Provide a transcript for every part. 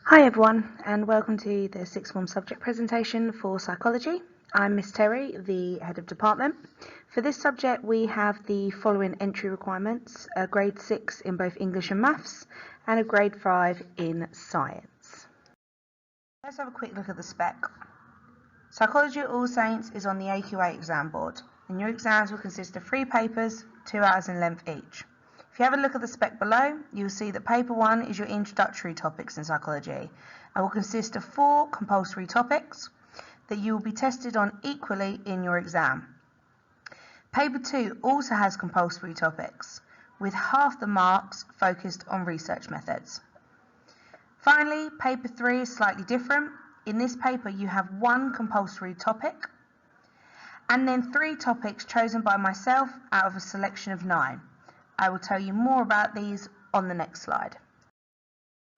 Hi everyone, and welcome to the sixth form subject presentation for psychology. I'm Miss Terry, the head of department. For this subject we have the following entry requirements: a grade 6 in both English and Maths and a grade 5 in science. Let's have a quick look at the spec. Psychology at All Saints is on the AQA exam board, and your exams will consist of 3 papers, 2 hours in length each. If you have a look at the spec below, you'll see that paper 1 is your introductory topics in psychology and will consist of 4 compulsory topics that you will be tested on equally in your exam. Paper 2 also has compulsory topics, with half the marks focused on research methods. Finally, paper 3 is slightly different. In this paper you have 1 compulsory topic and then 3 topics chosen by myself out of a selection of 9. I will tell you more about these on the next slide.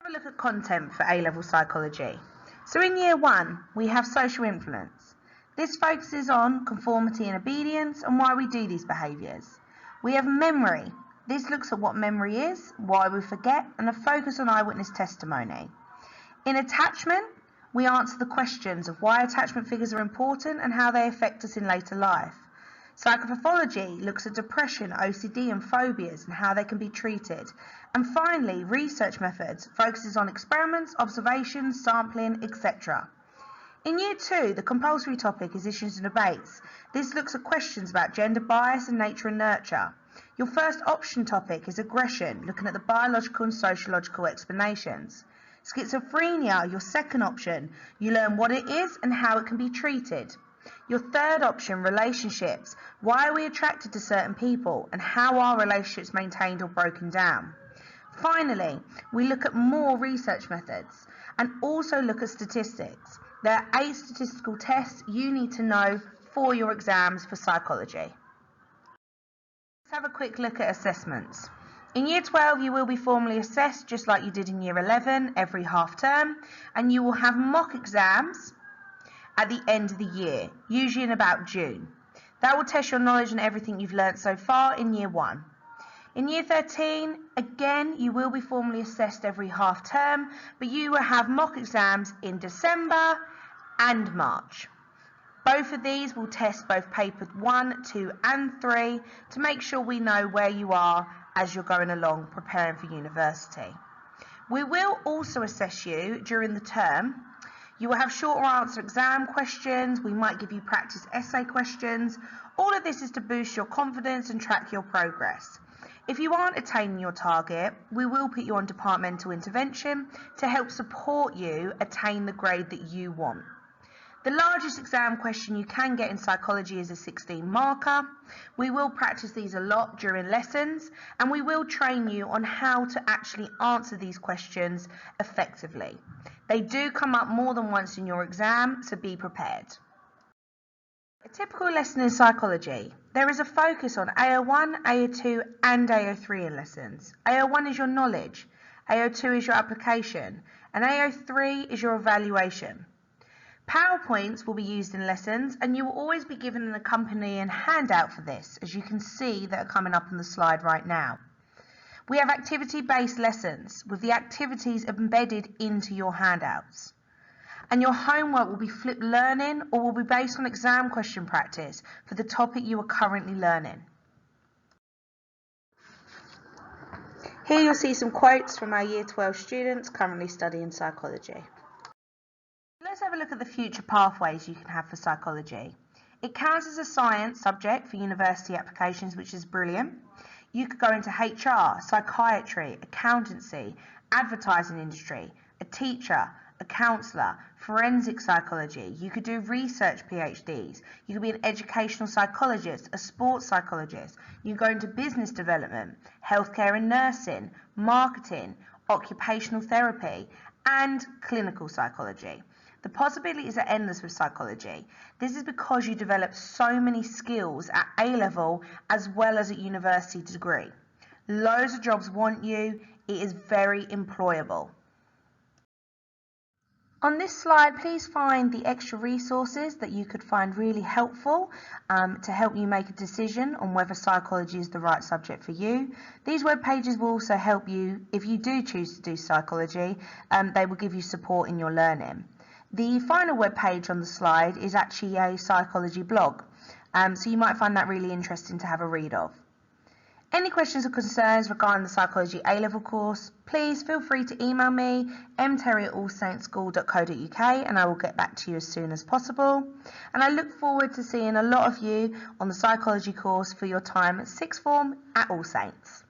Have a look at content for A-level psychology. So in year 1 we have social influence. This focuses on conformity and obedience and why we do these behaviours. We have memory. This looks at what memory is, why we forget, and a focus on eyewitness testimony. In attachment, we answer the questions of why attachment figures are important and how they affect us in later life. Psychopathology looks at depression, OCD and phobias and how they can be treated. And finally, research methods focuses on experiments, observations, sampling, etc. In year 2, the compulsory topic is issues and debates. This looks at questions about gender bias and nature and nurture. Your first option topic is aggression, looking at the biological and sociological explanations. Schizophrenia, your second option, you learn what it is and how it can be treated. Your third option, relationships. Why are we attracted to certain people and how are relationships maintained or broken down? Finally, we look at more research methods and also look at statistics. There are 8 statistical tests you need to know for your exams for psychology. Let's have a quick look at assessments. In year 12 you will be formally assessed just like you did in year 11 every half term, and you will have mock exams at the end of the year, usually in about June. That will test your knowledge and everything you've learnt so far in year 1. In year 13, again, you will be formally assessed every half term, but you will have mock exams in December and March. Both of these will test both paper 1, 2 and 3 to make sure we know where you are as you're going along preparing for university. We will also assess you during the term. You will have shorter answer exam questions, we might give you practice essay questions. All of this is to boost your confidence and track your progress. If you aren't attaining your target, we will put you on departmental intervention to help support you attain the grade that you want. The largest exam question you can get in psychology is a 16 marker. We will practice these a lot during lessons and we will train you on how to actually answer these questions effectively. They do come up more than once in your exam, so be prepared. A typical lesson in psychology. There is a focus on AO1, AO2 and AO3 in lessons. AO1 is your knowledge, AO2 is your application, and AO3 is your evaluation. PowerPoints will be used in lessons and you will always be given an accompanying handout for this, as you can see that are coming up on the slide right now. We have activity-based lessons with the activities embedded into your handouts. And your homework will be flipped learning or will be based on exam question practice for the topic you are currently learning. Here you'll see some quotes from our Year 12 students currently studying psychology. Let's have a look at the future pathways you can have for psychology. It counts as a science subject for university applications, which is brilliant. You could go into HR, psychiatry, accountancy, advertising industry, a teacher, a counsellor, forensic psychology. You could do research PhDs. You could be an educational psychologist, a sports psychologist. You could go into business development, healthcare and nursing, marketing, occupational therapy, and clinical psychology. The possibilities are endless with psychology. This is because you develop so many skills at A-level as well as at university degree. Loads of jobs want you. It is very employable. On this slide, please find the extra resources that you could find really helpful to help you make a decision on whether psychology is the right subject for you. These web pages will also help you if you do choose to do psychology. They will give you support in your learning. The final web page on the slide is actually a psychology blog, so you might find that really interesting to have a read of. Any questions or concerns regarding the Psychology A-Level course, please feel free to email me, mterry@allsaintschool.co.uk, and I will get back to you as soon as possible. And I look forward to seeing a lot of you on the Psychology course for your time at sixth form at All Saints.